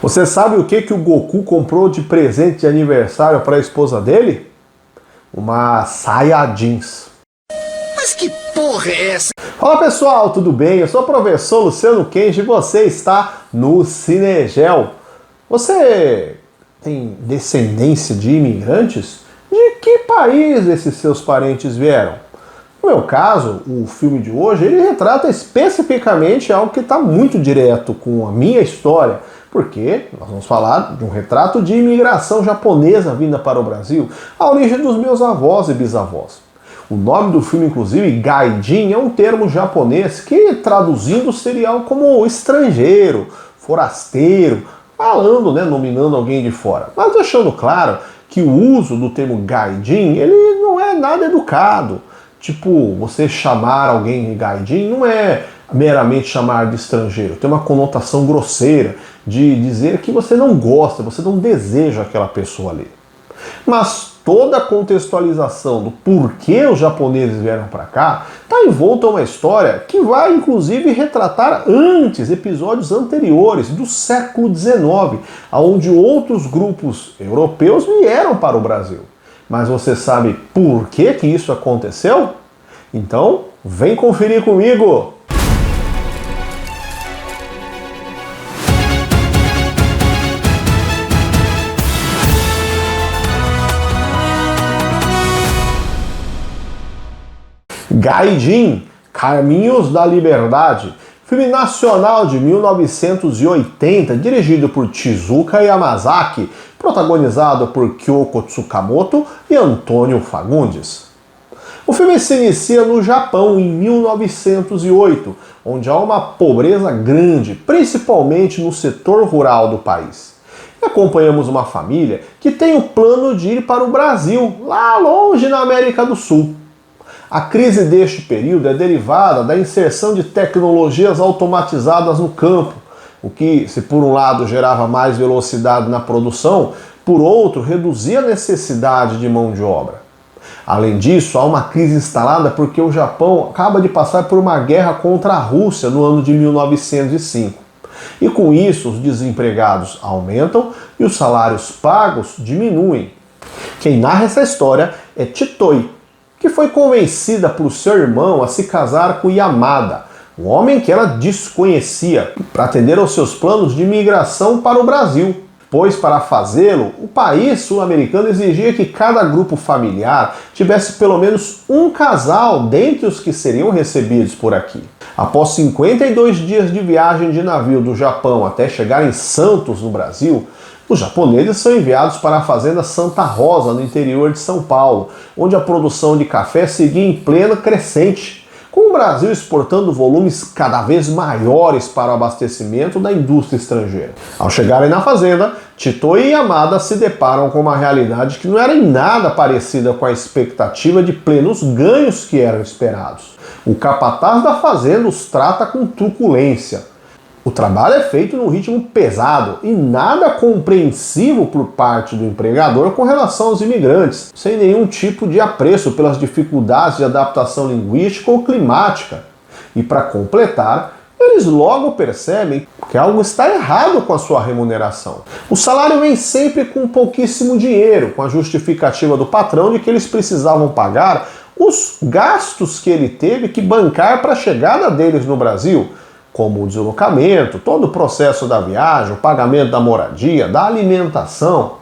Você sabe o que o Goku comprou de presente de aniversário para a esposa dele? Uma saia jeans. Mas que porra é essa? Fala pessoal, tudo bem? Eu sou o professor Luciano Kenji e você está no Cinegel. Você tem descendência de imigrantes? De que país esses seus parentes vieram? No meu caso, o filme de hoje, ele retrata especificamente algo que está muito direto com a minha história, porque nós vamos falar de um retrato de imigração japonesa vinda para o Brasil, a origem dos meus avós e bisavós. O nome do filme, inclusive, Gaijin, é um termo japonês que, traduzindo, seria algo como estrangeiro, forasteiro, falando, nominando alguém de fora. Mas deixando claro que o uso do termo Gaijin, ele não é nada educado. Tipo, você chamar alguém de gaijin não é meramente chamar de estrangeiro. Tem uma conotação grosseira de dizer que você não gosta, você não deseja aquela pessoa ali. Mas toda a contextualização do porquê os japoneses vieram para cá está envolta a uma história que vai, inclusive, retratar episódios anteriores, do século XIX, onde outros grupos europeus vieram para o Brasil. Mas você sabe por que isso aconteceu? Então, vem conferir comigo! Gaijin, Caminhos da Liberdade, filme nacional de 1980, dirigido por Tezuka Yamazaki, protagonizado por Kyoko Tsukamoto e Antônio Fagundes. O filme se inicia no Japão em 1908, onde há uma pobreza grande, principalmente no setor rural do país. E acompanhamos uma família que tem o plano de ir para o Brasil, lá longe na América do Sul. A crise deste período é derivada da inserção de tecnologias automatizadas no campo, o que, se por um lado gerava mais velocidade na produção, por outro reduzia a necessidade de mão de obra. Além disso, há uma crise instalada porque o Japão acaba de passar por uma guerra contra a Rússia no ano de 1905. E com isso, os desempregados aumentam e os salários pagos diminuem. Quem narra essa história é Chitoi, que foi convencida por seu irmão a se casar com Yamada, um homem que ela desconhecia, para atender aos seus planos de imigração para o Brasil. Pois, para fazê-lo, o país sul-americano exigia que cada grupo familiar tivesse pelo menos um casal dentre os que seriam recebidos por aqui. Após 52 dias de viagem de navio do Japão até chegar em Santos, no Brasil, os japoneses são enviados para a fazenda Santa Rosa, no interior de São Paulo, onde a produção de café seguia em plena crescente, com o Brasil exportando volumes cada vez maiores para o abastecimento da indústria estrangeira. Ao chegarem na fazenda, Chitoi e Yamada se deparam com uma realidade que não era em nada parecida com a expectativa de plenos ganhos que eram esperados. O capataz da fazenda os trata com truculência. O trabalho é feito num ritmo pesado e nada compreensivo por parte do empregador com relação aos imigrantes, sem nenhum tipo de apreço pelas dificuldades de adaptação linguística ou climática. E para completar, eles logo percebem que algo está errado com a sua remuneração. O salário vem sempre com pouquíssimo dinheiro, com a justificativa do patrão de que eles precisavam pagar os gastos que ele teve que bancar para a chegada deles no Brasil, como o deslocamento, todo o processo da viagem, o pagamento da moradia, da alimentação,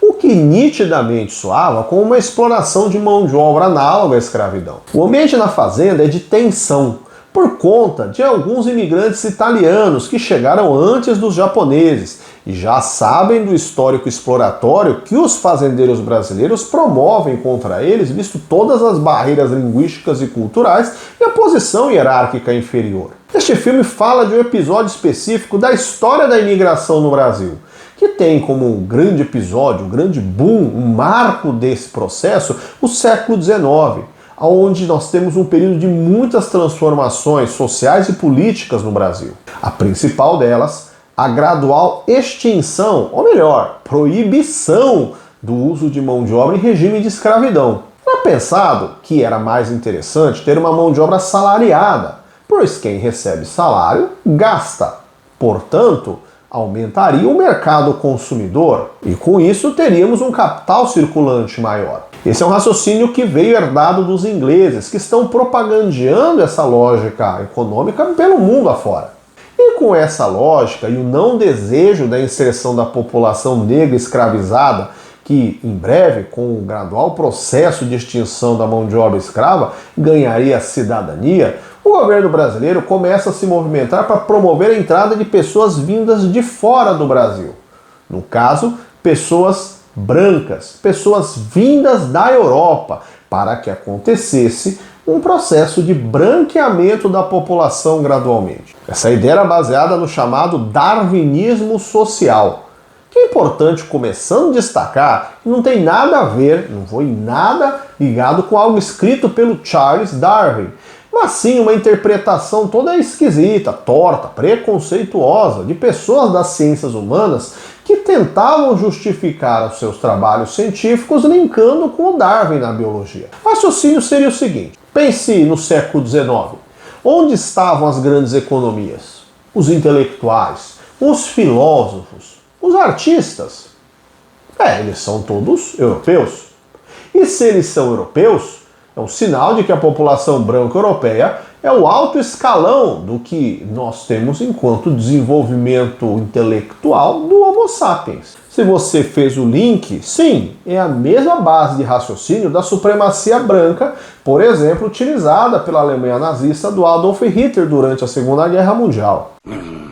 o que nitidamente soava como uma exploração de mão de obra análoga à escravidão. O ambiente na fazenda é de tensão, por conta de alguns imigrantes italianos que chegaram antes dos japoneses e já sabem do histórico exploratório que os fazendeiros brasileiros promovem contra eles, visto todas as barreiras linguísticas e culturais e a posição hierárquica inferior. Este filme fala de um episódio específico da história da imigração no Brasil, que tem como um grande episódio, um grande boom, um marco desse processo, o século XIX, onde nós temos um período de muitas transformações sociais e políticas no Brasil. A principal delas, a gradual extinção, ou melhor, proibição do uso de mão de obra em regime de escravidão. Era pensado que era mais interessante ter uma mão de obra salariada, pois quem recebe salário gasta. Portanto, aumentaria o mercado consumidor e com isso teríamos um capital circulante maior. Esse é um raciocínio que veio herdado dos ingleses, que estão propagandeando essa lógica econômica pelo mundo afora. E com essa lógica e o não desejo da inserção da população negra escravizada, que em breve, com o gradual processo de extinção da mão de obra escrava, ganharia a cidadania, o governo brasileiro começa a se movimentar para promover a entrada de pessoas vindas de fora do Brasil. No caso, pessoas brancas, pessoas vindas da Europa, para que acontecesse um processo de branqueamento da população gradualmente. Essa ideia era baseada no chamado darwinismo social, que é importante, começando a destacar, que não tem nada a ver, não foi nada ligado com algo escrito pelo Charles Darwin, mas sim uma interpretação toda esquisita, torta, preconceituosa de pessoas das ciências humanas que tentavam justificar os seus trabalhos científicos linkando com o Darwin na biologia. O raciocínio seria o seguinte: pense no século XIX. Onde estavam as grandes economias? Os intelectuais, os filósofos, os artistas. Eles são todos europeus. E se eles são europeus, é um sinal de que a população branca europeia é o alto escalão do que nós temos enquanto desenvolvimento intelectual do Homo sapiens. Se você fez o link, sim, é a mesma base de raciocínio da supremacia branca, por exemplo, utilizada pela Alemanha nazista do Adolf Hitler durante a Segunda Guerra Mundial.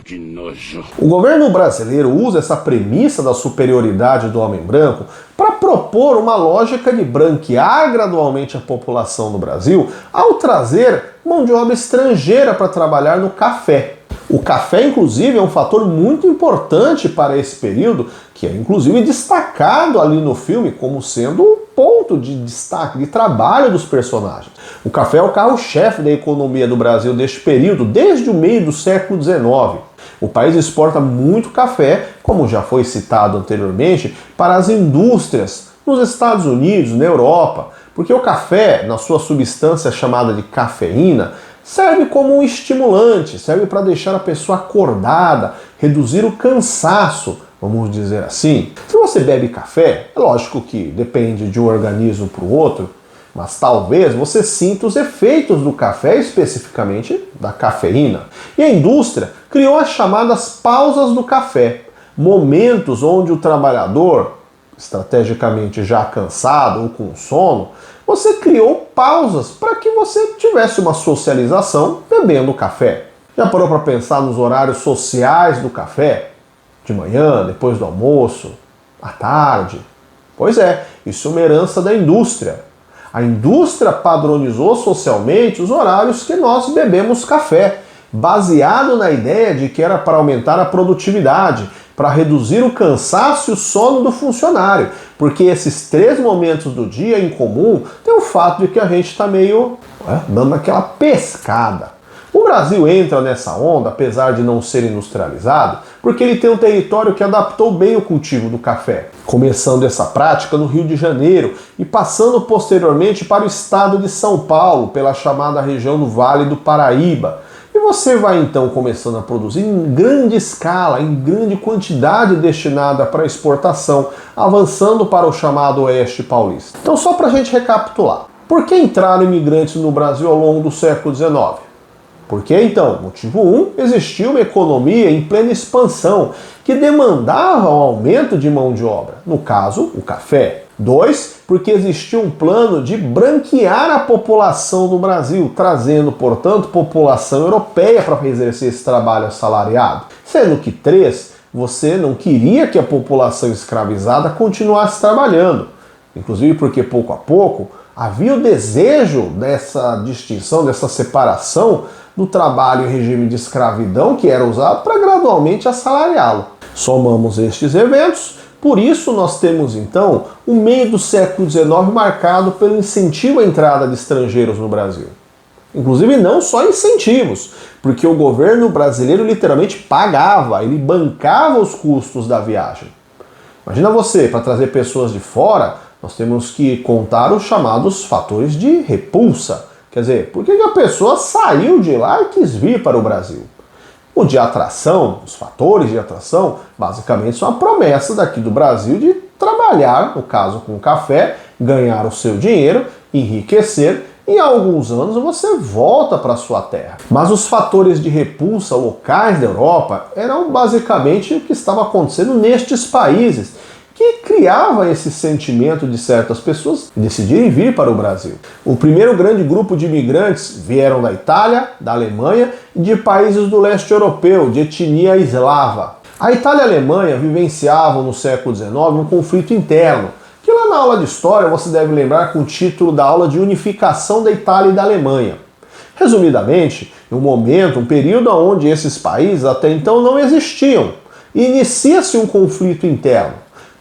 Que nojo. O governo brasileiro usa essa premissa da superioridade do homem branco para propor uma lógica de branquear gradualmente a população no Brasil ao trazer mão de obra estrangeira para trabalhar no café. O café, inclusive, é um fator muito importante para esse período, que é inclusive destacado ali no filme como sendo um ponto de destaque, de trabalho dos personagens. O café é o carro-chefe da economia do Brasil deste período, desde o meio do século XIX. O país exporta muito café, como já foi citado anteriormente, para as indústrias nos Estados Unidos, na Europa, porque o café, na sua substância chamada de cafeína, serve como um estimulante, serve para deixar a pessoa acordada, reduzir o cansaço, vamos dizer assim. Se você bebe café, é lógico que depende de um organismo para o outro, mas talvez você sinta os efeitos do café, especificamente da cafeína. E a indústria criou as chamadas pausas do café, momentos onde o trabalhador, estrategicamente já cansado ou com sono, você criou pausas para que você tivesse uma socialização bebendo café. Já parou para pensar nos horários sociais do café? De manhã, depois do almoço, à tarde? Pois é, isso é uma herança da indústria. A indústria padronizou socialmente os horários que nós bebemos café, baseado na ideia de que era para aumentar a produtividade, para reduzir o cansaço e o sono do funcionário, porque esses 3 momentos do dia em comum tem o fato de que a gente está meio dando aquela pescada. O Brasil entra nessa onda, apesar de não ser industrializado, porque ele tem um território que adaptou bem o cultivo do café, começando essa prática no Rio de Janeiro e passando posteriormente para o estado de São Paulo, pela chamada região do Vale do Paraíba. E você vai então começando a produzir em grande escala, em grande quantidade destinada para exportação, avançando para o chamado Oeste Paulista. Então, só para a gente recapitular, por que entraram imigrantes no Brasil ao longo do século XIX? Porque então, motivo 1, existia uma economia em plena expansão que demandava um aumento de mão de obra, no caso, o café. 2, porque existia um plano de branquear a população do Brasil, trazendo, portanto, população europeia para exercer esse trabalho assalariado. Sendo que 3, você não queria que a população escravizada continuasse trabalhando. Inclusive porque, pouco a pouco, havia o desejo dessa distinção, dessa separação do trabalho em regime de escravidão que era usado para gradualmente assalariá-lo. Somamos estes eventos, por isso nós temos então o meio do século XIX marcado pelo incentivo à entrada de estrangeiros no Brasil. Inclusive não só incentivos, porque o governo brasileiro literalmente pagava, ele bancava os custos da viagem. Imagina você, para trazer pessoas de fora, nós temos que contar os chamados fatores de repulsa. Quer dizer, por que a pessoa saiu de lá e quis vir para o Brasil? O de atração, os fatores de atração, basicamente são a promessa daqui do Brasil de trabalhar, no caso com o café, ganhar o seu dinheiro, enriquecer, e em alguns anos você volta para sua terra. Mas os fatores de repulsa locais da Europa eram basicamente o que estava acontecendo nestes países, que criava esse sentimento de certas pessoas decidirem vir para o Brasil. O primeiro grande grupo de imigrantes vieram da Itália, da Alemanha e de países do leste europeu, de etnia eslava. A Itália e a Alemanha vivenciavam no século XIX um conflito interno, que lá na aula de História você deve lembrar com o título da aula de unificação da Itália e da Alemanha. Resumidamente, um período onde esses países até então não existiam, e inicia-se um conflito interno.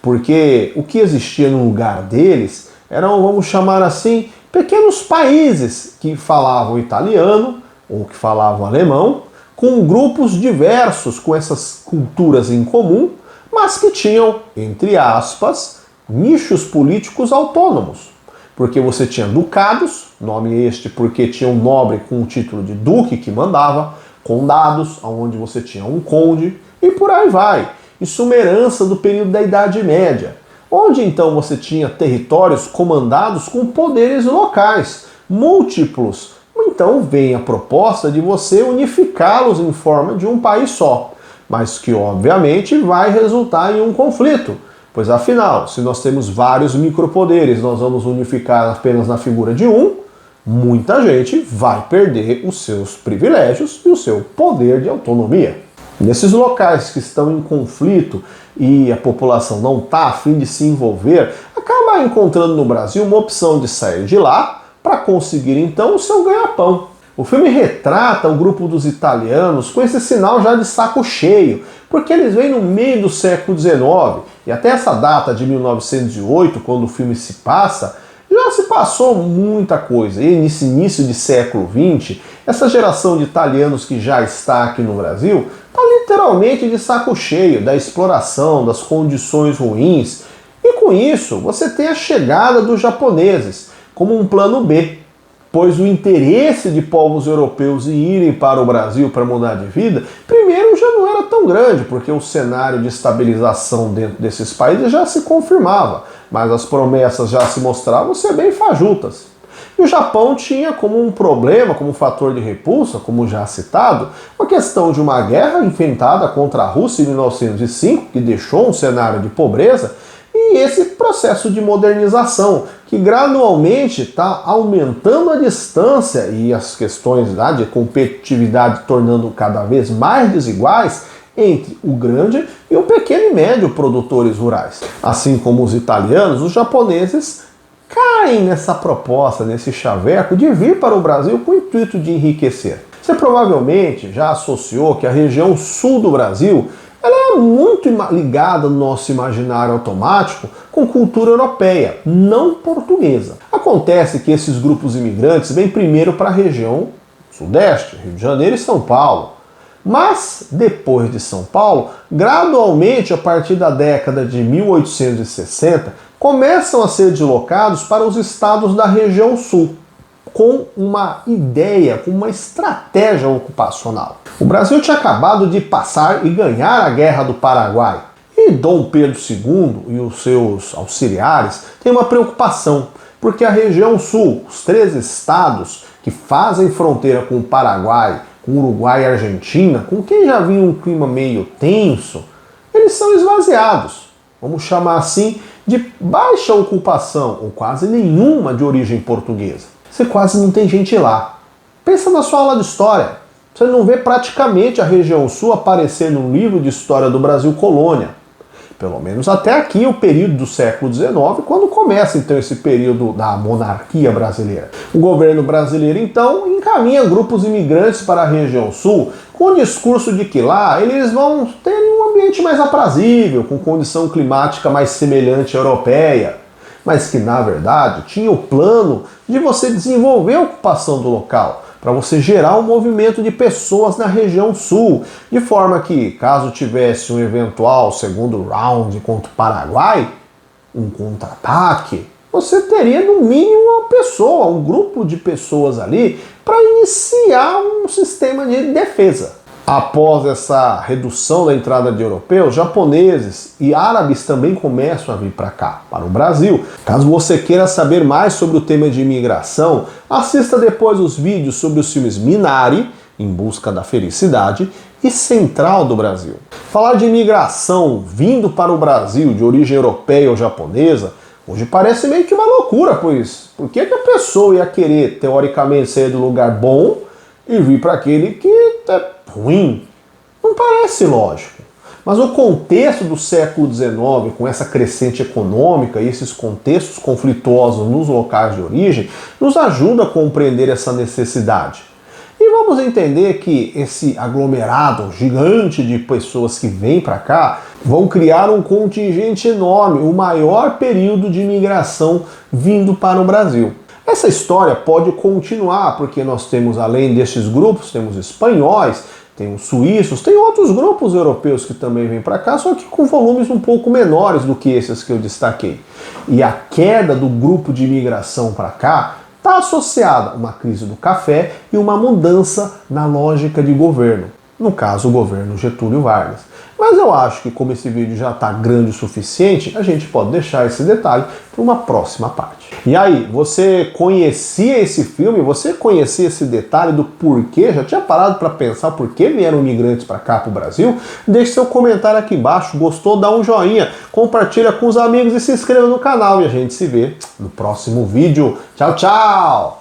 Porque o que existia no lugar deles eram, vamos chamar assim, pequenos países que falavam italiano ou que falavam alemão, com grupos diversos com essas culturas em comum, mas que tinham, entre aspas, nichos políticos autônomos. Porque você tinha ducados, nome este porque tinha um nobre com o título de duque que mandava, condados, onde você tinha um conde, e por aí vai. Isso é uma herança do período da Idade Média, onde então você tinha territórios comandados com poderes locais, múltiplos. Então vem a proposta de você unificá-los em forma de um país só, mas que obviamente vai resultar em um conflito, pois afinal, se nós temos vários micropoderes, nós vamos unificar apenas na figura de um, muita gente vai perder os seus privilégios e o seu poder de autonomia. Nesses locais que estão em conflito e a população não está a fim de se envolver, acaba encontrando no Brasil uma opção de sair de lá para conseguir então o seu ganha-pão. O filme retrata o grupo dos italianos com esse sinal já de saco cheio, porque eles vêm no meio do século XIX e até essa data de 1908, quando o filme se passa, já se passou muita coisa. E nesse início de século XX, essa geração de italianos que já está aqui no Brasil está literalmente de saco cheio da exploração, das condições ruins. E com isso, você tem a chegada dos japoneses como um plano B, pois o interesse de povos europeus em irem para o Brasil para mudar de vida, primeiro já não era tão grande, porque o cenário de estabilização dentro desses países já se confirmava, mas as promessas já se mostravam ser bem fajutas. E o Japão tinha como um problema, como fator de repulsa, como já citado, a questão de uma guerra enfrentada contra a Rússia em 1905, que deixou um cenário de pobreza, e esse processo de modernização, que gradualmente está aumentando a distância e as questões de competitividade tornando cada vez mais desiguais entre o grande e o pequeno e médio produtores rurais. Assim como os italianos, os japoneses caem nessa proposta, nesse chaveco de vir para o Brasil com o intuito de enriquecer. Você provavelmente já associou que a região sul do Brasil ela é muito ligada no nosso imaginário automático com cultura europeia, não portuguesa. Acontece que esses grupos imigrantes vêm primeiro para a região sudeste, Rio de Janeiro e São Paulo. Mas, depois de São Paulo, gradualmente, a partir da década de 1860, começam a ser deslocados para os estados da região sul, com uma ideia, com uma estratégia ocupacional. O Brasil tinha acabado de passar e ganhar a Guerra do Paraguai. E Dom Pedro II e os seus auxiliares têm uma preocupação, porque a região sul, os 3 estados que fazem fronteira com o Paraguai, com o Uruguai e a Argentina, com quem já vinha um clima meio tenso, eles são esvaziados. Vamos chamar assim de baixa ocupação, ou quase nenhuma de origem portuguesa. Você quase não tem gente lá. Pensa na sua aula de história. Você não vê praticamente a região sul aparecer no livro de história do Brasil colônia. Pelo menos até aqui, o período do século XIX, quando começa então esse período da monarquia brasileira. O governo brasileiro então encaminha grupos imigrantes para a região sul com o discurso de que lá eles vão ter um ambiente mais aprazível, com condição climática mais semelhante à europeia, mas que na verdade tinha o plano de você desenvolver a ocupação do local, para você gerar um movimento de pessoas na região sul, de forma que, caso tivesse um eventual segundo round contra o Paraguai, um contra-ataque, você teria no mínimo uma pessoa, um grupo de pessoas ali, para iniciar um sistema de defesa. Após essa redução da entrada de europeus, japoneses e árabes também começam a vir para cá, para o Brasil. Caso você queira saber mais sobre o tema de imigração, assista depois os vídeos sobre os filmes Minari, Em Busca da Felicidade, e Central do Brasil. Falar de imigração vindo para o Brasil de origem europeia ou japonesa hoje parece meio que uma loucura, pois por que a pessoa ia querer, teoricamente, sair do lugar bom e vir para aquele que é ruim? Não parece lógico. Mas o contexto do século XIX, com essa crescente econômica e esses contextos conflituosos nos locais de origem, nos ajuda a compreender essa necessidade. E vamos entender que esse aglomerado gigante de pessoas que vêm para cá vão criar um contingente enorme, o maior período de imigração vindo para o Brasil. Essa história pode continuar, porque nós temos, além destes grupos, temos espanhóis, temos suíços, tem outros grupos europeus que também vêm para cá, só que com volumes um pouco menores do que esses que eu destaquei. E a queda do grupo de imigração para cá está associada a uma crise do café e uma mudança na lógica de governo. No caso, o governo Getúlio Vargas. Mas eu acho que como esse vídeo já está grande o suficiente, a gente pode deixar esse detalhe para uma próxima parte. E aí, você conhecia esse filme? Você conhecia esse detalhe do porquê? Já tinha parado para pensar por que vieram imigrantes para cá, para o Brasil? Deixe seu comentário aqui embaixo. Gostou? Dá um joinha, compartilha com os amigos e se inscreva no canal. E a gente se vê no próximo vídeo. Tchau, tchau!